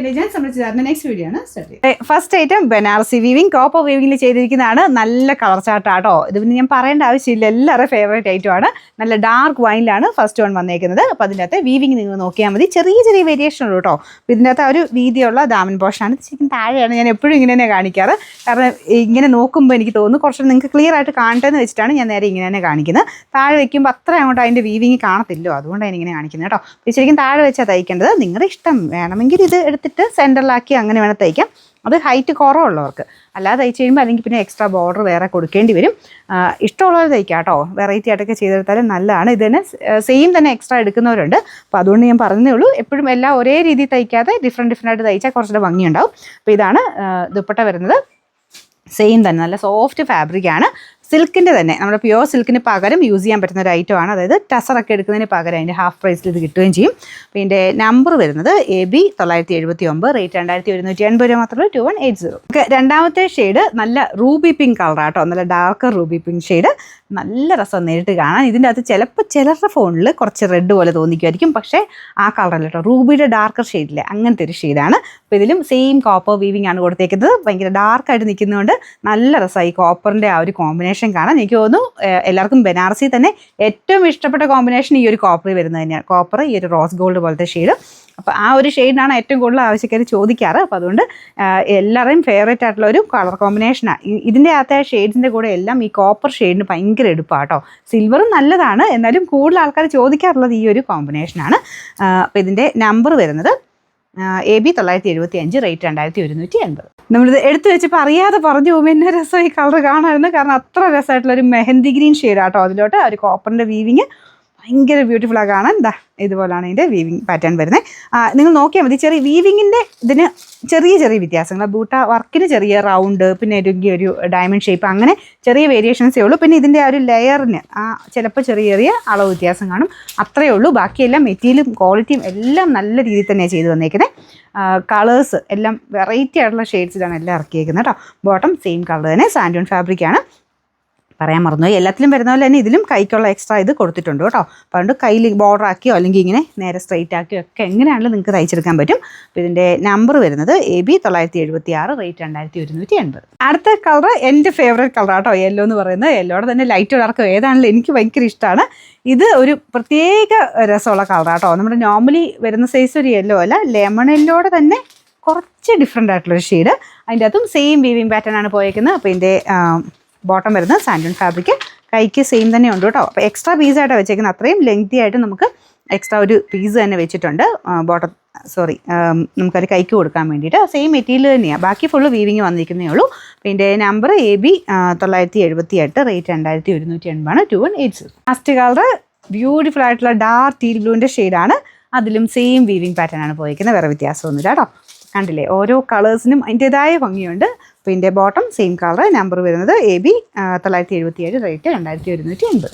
Next video ആണ് first item Banarasi weaving copper വീവിംഗിൽ ചെയ്തിരിക്കുന്നതാണ്. നല്ല കളർ ചാർട്ടാട്ടോ. ഇത് പിന്നെ ഞാൻ പറയേണ്ട ആവശ്യമില്ല, എല്ലാവരുടെ ഫേവറേറ്റ് ഐറ്റം ആണ്. നല്ല ഡാർക്ക് വൈനിലാണ് ഫസ്റ്റ് വൺ വന്നേക്കുന്നത്. അപ്പോൾ അതിൻ്റെ അകത്ത് വീവിംഗ് നിങ്ങൾ നോക്കിയാൽ മതി. ചെറിയ ചെറിയ വേരിയേഷൻ ഉള്ളൂ കേട്ടോ. അപ്പോൾ ഇതിൻ്റെ അകത്ത് ഒരു വീതിയുള്ള ദാമൻ പോർഷനാണ്. ശരിക്കും താഴെയാണ് ഞാൻ എപ്പോഴും ഇങ്ങനെ തന്നെ കാണിക്കാറ്. കാരണം ഇങ്ങനെ നോക്കുമ്പോൾ എനിക്ക് തോന്നുന്നു കുറച്ച് നിങ്ങൾക്ക് ക്ലിയർ ആയിട്ട് കാണട്ടെന്ന് വെച്ചിട്ടാണ് ഞാൻ നേരെ ഇങ്ങനെ തന്നെ കാണിക്കുന്നത്. താഴെ വയ്ക്കുമ്പോൾ അത്ര അങ്ങോട്ട് അതിൻ്റെ വീവിങ് കാണത്തില്ലോ, അതുകൊണ്ടാണ് ഇങ്ങനെ കാണിക്കുന്നത് കേട്ടോ. ശരിക്കും താഴെ വെച്ചാൽ തയ്ക്കേണ്ടത്. നിങ്ങളുടെ ഇഷ്ടം, വേണമെങ്കിൽ ഇത് എടുത്തിട്ട് സെൻറ്ററിലാക്കി അങ്ങനെ വേണം തയ്ക്കാം. അത് ഹൈറ്റ് കുറവുള്ളവർക്ക്. അല്ലാതെ തയ്ച്ച് കഴിയുമ്പോൾ അല്ലെങ്കിൽ പിന്നെ എക്സ്ട്രാ ബോർഡർ വേറെ കൊടുക്കേണ്ടി വരും. ഇഷ്ടമുള്ളവർ തയ്ക്കാം കേട്ടോ. വെറൈറ്റി ആയിട്ടൊക്കെ ചെയ്തെടുത്താലും നല്ലതാണ്. ഇത് തന്നെ സെയിം തന്നെ എക്സ്ട്രാ എടുക്കുന്നവരുണ്ട്. അപ്പോൾ അതുകൊണ്ട് ഞാൻ പറഞ്ഞതേ ഉള്ളൂ, എപ്പോഴും എല്ലാം ഒരേ രീതിയിൽ തയ്ക്കാതെ ഡിഫറെൻറ്റ് ആയിട്ട് തയ്ച്ചാൽ കുറച്ചുകൂടെ ഭംഗിയുണ്ടാവും. അപ്പോൾ ഇതാണ് ദുപ്പട്ട വരുന്നത്. സെയിം തന്നെ നല്ല സോഫ്റ്റ് ഫാബ്രിക്കാണ്. സിൽക്കിൻ്റെ തന്നെ നമ്മുടെ പ്യുവർ സിൽക്കിന് പകരം യൂസ് ചെയ്യാൻ പറ്റുന്ന ഒരു ഐറ്റമാണ്. അതായത് ടസറൊക്കെ എടുക്കുന്നതിന് പകരം അതിൻ്റെ ഹാഫ് പ്രൈസിൽ ഇത് കിട്ടുകയും ചെയ്യും. അപ്പോൾ ഇതിൻ്റെ നമ്പർ വരുന്നത് AB 979, റേറ്റ് 2180 രൂപ മാത്രമേ. 2180. രണ്ടാമത്തെ ഷെയ്ഡ് നല്ല റൂബി പിങ്ക് കളറാട്ടോ. നല്ല ഡാർക്ക് റൂബി പിങ്ക് ഷെയ്ഡ്. നല്ല രസം നേരിട്ട് കാണാൻ. ഇതിൻ്റെ അകത്ത് ചിലപ്പോൾ ചിലരുടെ ഫോണിൽ കുറച്ച് റെഡ് പോലെ തോന്നിക്കുമായിരിക്കും, പക്ഷേ ആ കളറല്ല കേട്ടോ. റൂബിയുടെ ഡാർക്കർ ഷെയ്ഡില്ലേ, അങ്ങനത്തെ ഒരു ഷെയ്ഡാണ്. അപ്പോൾ ഇതിലും സെയിം കോപ്പർ വീവിംഗ് ആണ് കൊടുത്തേക്കുന്നത്. ഭയങ്കര ഡാർക്കായിട്ട് നിൽക്കുന്നതുകൊണ്ട് നല്ല രസമായി കോപ്പറിൻ്റെ ആ ഒരു കോമ്പിനേഷൻ കാണാൻ. എനിക്ക് തോന്നുന്നു എല്ലാവർക്കും ബനാറസി തന്നെ ഏറ്റവും ഇഷ്ടപ്പെട്ട കോമ്പിനേഷൻ ഈ ഒരു കോപ്പർ വരുന്നത് തന്നെയാണ്. കോപ്പർ ഈ ഒരു റോസ് ഗോൾഡ് പോലത്തെ ഷെയ്ഡ്. അപ്പോൾ ആ ഒരു ഷെയ്ഡിനാണ് ഏറ്റവും കൂടുതൽ ആവശ്യക്കാർ ചോദിക്കാറ്. അപ്പോൾ അതുകൊണ്ട് എല്ലാവരുടെയും ഫേവറേറ്റ് ആയിട്ടുള്ള ഒരു കളർ കോമ്പിനേഷനാണ്. ഇതിൻ്റെ അകത്തെ ഷെയ്ഡ്സിൻ്റെ കൂടെ എല്ലാം ഈ കോപ്പർ ഷെയ്ഡിന് ഭയങ്കര എടുപ്പാണ് കേട്ടോ. സിൽവറും നല്ലതാണ്, എന്നാലും കൂടുതൽ ആൾക്കാർ ചോദിക്കാറുള്ളത് ഈ ഒരു കോമ്പിനേഷനാണ്. അപ്പോൾ ഇതിൻ്റെ നമ്പർ വരുന്നത് AB 975, റേറ്റ് 2180. നമ്മളിത് എടുത്തു വെച്ചപ്പോൾ അറിയാതെ പറഞ്ഞു പോകുമ്പോൾ എന്നെ രസം ഈ കളർ കാണാമായിരുന്നു. കാരണം അത്ര രസമായിട്ടുള്ളൊരു മെഹന്തി ഗ്രീൻ ഷെയ്ഡാട്ടോ. അതിലോട്ട് ഒരു കോപ്പറിൻ്റെ വീവിങ് ഭയങ്കര ബ്യൂട്ടിഫുള്ളാണ് കാണാൻ. എന്താ ഇതുപോലാണ് ഇതിൻ്റെ വീവിങ് പാറ്റേൺ വരുന്നത്. നിങ്ങൾ നോക്കിയാൽ മതി. ചെറിയ വീവിങ്ങിൻ്റെ ഇതിന് ചെറിയ ചെറിയ വ്യത്യാസങ്ങൾ. ബൂട്ട വർക്കിന് ചെറിയ റൗണ്ട്, പിന്നെ ഒരു ഡയമണ്ട് ഷേപ്പ്, അങ്ങനെ ചെറിയ വേരിയേഷൻസേ ഉള്ളൂ. പിന്നെ ഇതിൻ്റെ ആ ഒരു ലെയറിന് ചിലപ്പോൾ ചെറിയ ചെറിയ അളവ് വ്യത്യാസം കാണും, അത്രയേ ഉള്ളൂ. ബാക്കിയെല്ലാം മെറ്റീരിയലും ക്വാളിറ്റിയും എല്ലാം നല്ല രീതിയിൽ തന്നെയാണ് ചെയ്ത് വന്നേക്കുന്നത്. കളേഴ്സ് എല്ലാം വെറൈറ്റി ആയിട്ടുള്ള ഷെയ്ഡ്സിലാണ് എല്ലാം ഇറക്കിയേക്കുന്നത് കേട്ടോ. ബോട്ടം സെയിം കളർ തന്നെ, സാൻഡൂൺ ഫാബ്രിക്കാണ്. പറയാൻ മറന്നുപോയി, എല്ലാത്തിലും വരുന്ന പോലെ തന്നെ ഇതിലും കൈക്കുള്ള എക്സ്ട്രാ ഇത് കൊടുത്തിട്ടുണ്ട് കേട്ടോ. അപ്പോൾ അതുകൊണ്ട് കയ്യിൽ ബോർഡർ ആക്കിയോ അല്ലെങ്കിൽ ഇങ്ങനെ നേരെ സ്ട്രെയിറ്റ് ആക്കിയോ ഒക്കെ എങ്ങനെയാണെങ്കിലും നിങ്ങൾക്ക് തയ്ച്ചെടുക്കാൻ പറ്റും. അപ്പോൾ ഇതിൻ്റെ നമ്പർ വരുന്നത് AB 976, റേറ്റ് 2180. അടുത്ത കളർ എൻ്റെ ഫേവറേറ്റ് കളർ കേട്ടോ, യെല്ലോ എന്ന് പറയുന്നത്. യെല്ലോടെ തന്നെ ലൈറ്റ് ഡാർക്ക് ഏതാണെങ്കിലും എനിക്ക് ഭയങ്കര ഇഷ്ടമാണ്. ഇത് ഒരു പ്രത്യേക രസമുള്ള കളറാണ് കേട്ടോ. നമ്മുടെ നോർമലി വരുന്ന സൈസ് ഒരു യെല്ലോ അല്ല, ലെമൺ യെല്ലോടെ തന്നെ കുറച്ച് ഡിഫറെൻ്റ് ആയിട്ടുള്ളൊരു ഷെയ്ഡ്. അതിൻ്റെ അകത്തും സെയിം വീവിങ് പാറ്റേൺ ആണ് പോയേക്കുന്നത്. അപ്പോൾ ഇതിൻ്റെ ബോട്ടം വരുന്നത് സാൻഡൂൺ ഫാബ്രിക്. കൈക്ക് സെയിം തന്നെ ഉണ്ട് കേട്ടോ. അപ്പോൾ എക്സ്ട്രാ പീസായിട്ടാണ് വെച്ചേക്കുന്നത്. അത്രയും ലെങ്തി ആയിട്ട് നമുക്ക് എക്സ്ട്രാ ഒരു പീസ് തന്നെ വെച്ചിട്ടുണ്ട്. നമുക്കൊരു കൈക്ക് കൊടുക്കാൻ വേണ്ടിയിട്ട് സെയിം മെറ്റീരിയൽ തന്നെയാണ്. ബാക്കി ഫുള്ള് വീവിങ് വന്നിരിക്കുന്നേ ഉള്ളൂ. പിന്നെ number AB 978, rate 2180, 2180. Last colour beautiful ആയിട്ടുള്ള ഡാർക്ക് ടീൽ ബ്ലൂവിൻ്റെ ഷെയ്ഡാണ്. അതിലും സെയിം വീവിങ് പാറ്റേൺ ആണ് പോയിരിക്കുന്നത്. വേറെ വ്യത്യാസമൊന്നുമില്ല കേട്ടോ. കണ്ടില്ലേ, ഓരോ കളേഴ്സിനും അതിൻ്റെതായ ഭംഗിയുണ്ട്. അപ്പോൾ ഇതിൻ്റെ ബോട്ടം സെയിം കളർ. നമ്പർ വരുന്നത് AB 977, റേറ്റ് 2180.